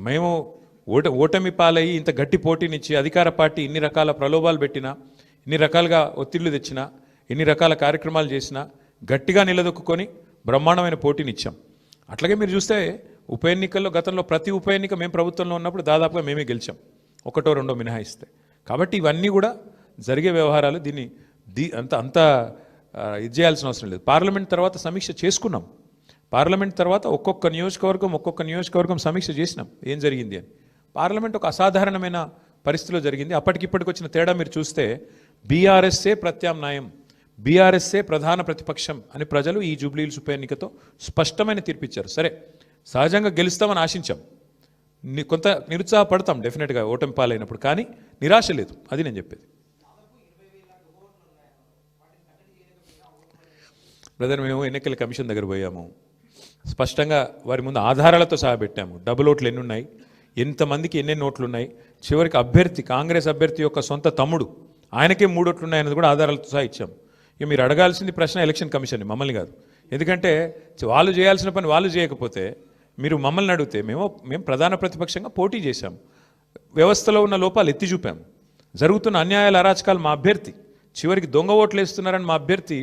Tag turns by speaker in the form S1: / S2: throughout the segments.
S1: మేము ఓటమి పాలయ్యి ఇంత గట్టి పోటీనిచ్చి అధికార పార్టీ ఇన్ని రకాల ప్రలోభాలు పెట్టినా, ఇన్ని రకాలుగా ఒత్తిళ్లు తెచ్చినా, ఇన్ని రకాల కార్యక్రమాలు చేసినా గట్టిగా నిలదొక్కుని బ్రహ్మాండమైన పోటీనిచ్చాం. అట్లాగే మీరు చూస్తే ఉప ఎన్నికల్లో గతంలో ప్రతి ఉప ఎన్నిక మేము ప్రభుత్వంలో ఉన్నప్పుడు దాదాపుగా మేమే గెలిచాం, ఒకటో రెండో మినహాయిస్తే. కాబట్టి ఇవన్నీ కూడా జరిగే వ్యవహారాలు. దీన్ని అంత ఇది చేయాల్సిన అవసరం లేదు. పార్లమెంట్ తర్వాత సమీక్ష చేసుకున్నాం. పార్లమెంట్ తర్వాత ఒక్కొక్క నియోజకవర్గం సమీక్ష చేసినాం ఏం జరిగింది అని. పార్లమెంట్ ఒక అసాధారణమైన పరిస్థితిలో జరిగింది. అప్పటికిప్పటికి వచ్చిన తేడా మీరు చూస్తే బీఆర్ఎస్ఏ ప్రత్యామ్నాయం, బీఆర్ఎస్ఏ ప్రధాన ప్రతిపక్షం అని ప్రజలు ఈ జూబ్లీహిల్స్ ఉప ఎన్నికతో స్పష్టమైన తీర్పిచ్చారు. సరే, సహజంగా గెలుస్తామని ఆశించాం, కొంత నిరుత్సాహపడతాం డెఫినెట్గా ఓటమి పాలైనప్పుడు, కానీ నిరాశ లేదు. అది నేను చెప్పేది. బ్రదర్, మేము ఎన్నికల కమిషన్ దగ్గర పోయాము, స్పష్టంగా వారి ముందు ఆధారాలతో సహా పెట్టాము. డబుల్ ఓట్లు ఎన్ని ఉన్నాయి, ఎంతమందికి ఎన్నెన్ని ఓట్లు ఉన్నాయి, చివరికి అభ్యర్థి కాంగ్రెస్ అభ్యర్థి యొక్క సొంత తమ్ముడు ఆయనకే 3 ఓట్లు ఉన్నాయన్నది కూడా ఆధారాలతో సహా ఇచ్చాము. ఇక మీరు అడగాల్సింది ప్రశ్న ఎలక్షన్ కమిషన్ని, మమ్మల్ని కాదు. ఎందుకంటే వాళ్ళు చేయాల్సిన పని వాళ్ళు చేయకపోతే మీరు మమ్మల్ని అడిగితే మేము ప్రధాన ప్రతిపక్షంగా పోటీ చేశాము, వ్యవస్థలో ఉన్న లోపాలు ఎత్తి చూపాము, జరుగుతున్న అన్యాయాల అరాచకాలు మా అభ్యర్థి, చివరికి దొంగ ఓట్లు వేస్తున్నారని మా అభ్యర్థి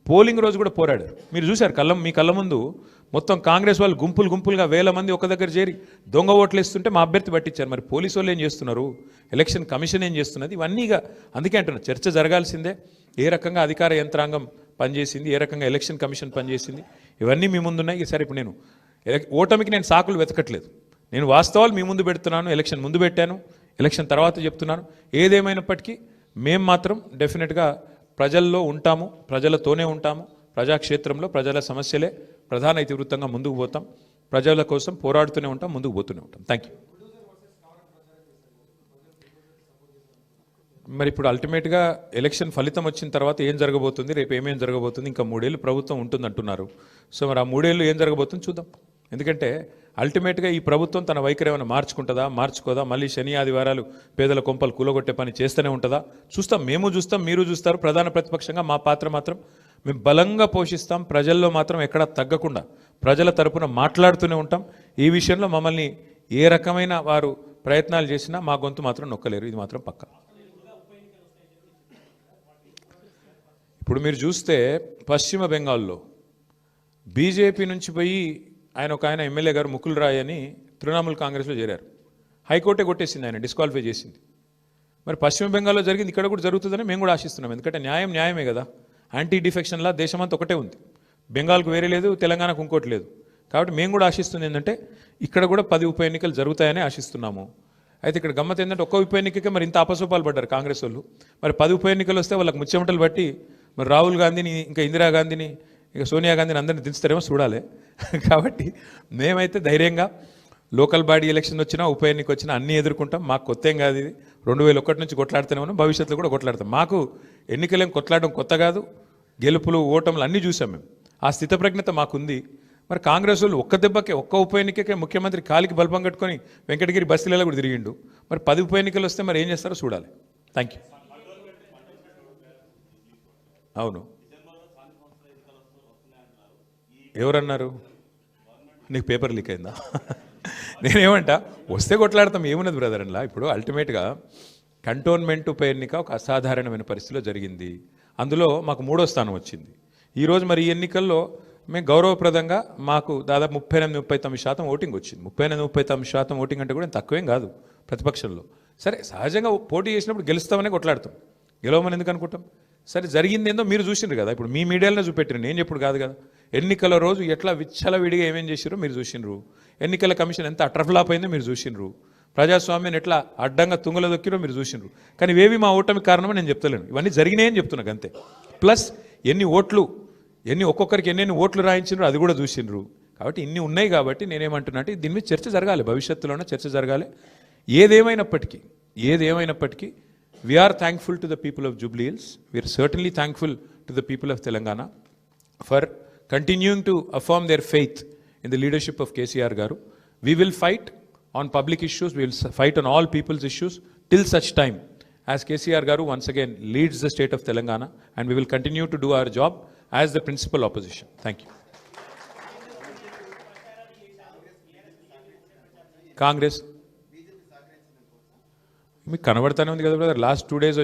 S1: పోలింగ్ రోజు కూడా పోరాడారు. మీరు చూశారు మీ కళ్ళ ముందు మొత్తం కాంగ్రెస్ వాళ్ళు గుంపులుగా 1000 మంది ఒక దగ్గర చేరి దొంగ ఓట్లు వేస్తుంటే మా అభ్యర్థి పట్టించారు. మరి పోలీసు వాళ్ళు ఏం చేస్తున్నారు, ఎలక్షన్ కమిషన్ ఏం చేస్తున్నది, ఇవన్నీగా అందుకే అంటున్నా చర్చ జరగాల్సిందే. ఏ రకంగా అధికార యంత్రాంగం పనిచేసింది, ఏ రకంగా ఎలక్షన్ కమిషన్ పనిచేసింది, ఇవన్నీ మీ ముందున్నాయి. సరే, ఇప్పుడు నేను ఓటమికి నేను సాకులు వెతకట్లేదు, నేను వాస్తవాలు మీ ముందు పెడుతున్నాను. ఎలక్షన్ ముందు పెట్టాను, ఎలక్షన్ తర్వాత చెప్తున్నాను. ఏదేమైనప్పటికీ మేము మాత్రం డెఫినెట్గా ప్రజల్లో ఉంటాము, ప్రజలతోనే ఉంటాము. ప్రజాక్షేత్రంలో ప్రజల సమస్యలే ప్రధాన ఇతివృత్తంగా ముందుకు పోతాం, ప్రజల కోసం పోరాడుతూనే ఉంటాం, ముందుకు పోతూనే ఉంటాం. Thank you. మరి ఇప్పుడు అల్టిమేట్గా ఎలక్షన్ ఫలితం వచ్చిన తర్వాత ఏం జరగబోతుంది, రేపు ఏమేం జరగబోతుంది, ఇంకా 3 ఏళ్ళు ప్రభుత్వం ఉంటుంది అంటున్నారు. సో మరి ఆ 3 ఏళ్ళు ఏం జరగబోతుంది చూద్దాం. ఎందుకంటే అల్టిమేట్గా ఈ ప్రభుత్వం తన వైఖరి ఏమైనా మార్చుకుంటుందా, మార్చుకోదా, మళ్ళీ శని ఆదివారాలు పేదల కొంపలు కూలగొట్టే పని చేస్తూనే ఉంటుందా చూస్తాం. మేము చూస్తాం, మీరు చూస్తారు. ప్రధాన ప్రతిపక్షంగా మా పాత్ర మాత్రం మేము బలంగా పోషిస్తాం. ప్రజల్లో మాత్రం ఎక్కడా తగ్గకుండా ప్రజల తరపున మాట్లాడుతూనే ఉంటాం. ఈ విషయంలో మమ్మల్ని ఏ రకమైన వారు ప్రయత్నాలు చేసినా మా గొంతు మాత్రం నొక్కలేరు, ఇది మాత్రం పక్కా. ఇప్పుడు మీరు చూస్తే పశ్చిమ బెంగాల్లో బీజేపీ నుంచి పోయి ఒక ఆయన ఎమ్మెల్యే గారు ముకుల్ రాయ్ అని తృణమూల్ కాంగ్రెస్లో చేరారు. హైకోర్టే కొట్టేసింది, ఆయన డిస్క్వాలిఫై చేసింది. మరి పశ్చిమ బెంగాల్లో జరిగింది ఇక్కడ కూడా జరుగుతుందని మేము కూడా ఆశిస్తున్నాం. ఎందుకంటే న్యాయమే కదా. యాంటీ డిఫెక్షన్లా దేశమంతా ఒకటే ఉంది, బెంగాల్కు వేరే లేదు, తెలంగాణకు ఇంకోటి లేదు. కాబట్టి మేము కూడా ఆశిస్తుంది ఏంటంటే ఇక్కడ కూడా 10 ఉప ఎన్నికలు జరుగుతాయని ఆశిస్తున్నాము. అయితే ఇక్కడ గమ్మత్ ఏంటంటే ఒక్క ఉప ఎన్నికకే మరి ఇంత అపసోపాలు పడ్డారు కాంగ్రెస్ వాళ్ళు. మరి 10 ఉప ఎన్నికలు వస్తే వాళ్ళకి ముచ్చెమటలు బట్టి మరి రాహుల్ గాంధీని, ఇంకా ఇందిరాగాంధీని, ఇక సోనియా గాంధీని అందరిని దించుతారేమో చూడాలి. కాబట్టి మేమైతే ధైర్యంగా లోకల్ బాడీ ఎలక్షన్ వచ్చినా ఉప ఎన్నిక వచ్చినా అన్నీ ఎదుర్కొంటాం. మాకు కొత్త ఏం కాదు, ఇది 2001 నుంచి కొట్లాడుతూనే ఉన్నాం, భవిష్యత్తులో కూడా కొట్లాడతాం. మాకు ఎన్నికలేం కొట్లాడడం కొత్త కాదు, గెలుపులు ఓటములు అన్నీ చూసాం మేము. ఆ స్థితప్రజ్ఞత మాకుంది. మరి కాంగ్రెస్ వాళ్ళు ఒక్క దెబ్బకే, ఒక్క ఉప ఎన్నికకే ముఖ్యమంత్రి కాలికి బల్బం కట్టుకొని వెంకటగిరి బస్తీలలో కూడా తిరిగిండు. మరి 10 ఉప ఎన్నికలు వస్తే మరి ఏం చేస్తారో చూడాలి. Thank you. అవును, ఎవరన్నారు? నీకు పేపర్ లీక్ అయిందా? నేనేమంటా, వస్తే కొట్లాడతాం, ఏమున్నది బ్రదర్ అలా. ఇప్పుడు అల్టిమేట్గా కంటోన్మెంట్ ఉప ఎన్నిక ఒక అసాధారణమైన పరిస్థితిలో జరిగింది. అందులో మాకు 3వ స్థానం వచ్చింది. ఈరోజు మరి ఈ ఎన్నికల్లో మేము గౌరవప్రదంగా మాకు దాదాపు 38-39% ఓటింగ్ వచ్చింది. 38-39% ఓటింగ్ అంటే కూడా తక్కువేం కాదు ప్రతిపక్షంలో. సరే, సహజంగా పోటీ చేసినప్పుడు గెలుస్తామనే కొట్లాడతాం, గెలవమని ఎందుకు అనుకుంటాం? సరే, జరిగింది ఏందో మీరు చూసిండ్రు కదా, ఇప్పుడు మీ మీడియాలోనే చూపెట్టారు, నేను చెప్పుడు కాదు కదా. ఎన్నికల రోజు ఎట్లా విచ్చలవిడిగా ఏమేం చేసిరో మీరు చూసిండ్రు. ఎన్నికల కమిషన్ ఎంత అట్రఫ్లాప్ అయిందో మీరు చూసిండ్రు. ప్రజాస్వామ్యాన్ని ఎట్లా అడ్డంగా తుంగలో దొక్కిరో మీరు చూసిండ్రు. కానీ ఇవేవి మా ఓటమి కారణమని నేను చెప్తలేను, ఇవన్నీ జరిగినాయని చెప్తున్నాను అంతే. ప్లస్ ఒక్కొక్కరికి ఎన్నెన్ని ఓట్లు రాయించిండ్రు అది కూడా చూసిండ్రు. కాబట్టి ఇన్ని ఉన్నాయి. కాబట్టి నేనేమంటున్నా అంటే దీని మీద చర్చ జరగాలి, భవిష్యత్తులోనే చర్చ జరగాలి. ఏదేమైనప్పటికీ we are thankful to the people of Jubilee Hills. We are certainly thankful to the people of Telangana for continuing to affirm their faith in the leadership of KCR Garu. We will fight on public issues, we will fight on all people's issues till such time as KCR Garu once again leads the state of Telangana, and we will continue to do our job as the principal opposition. Thank you. Congress మీకు కనబడతానే ఉంది కదా brother. Last 2 days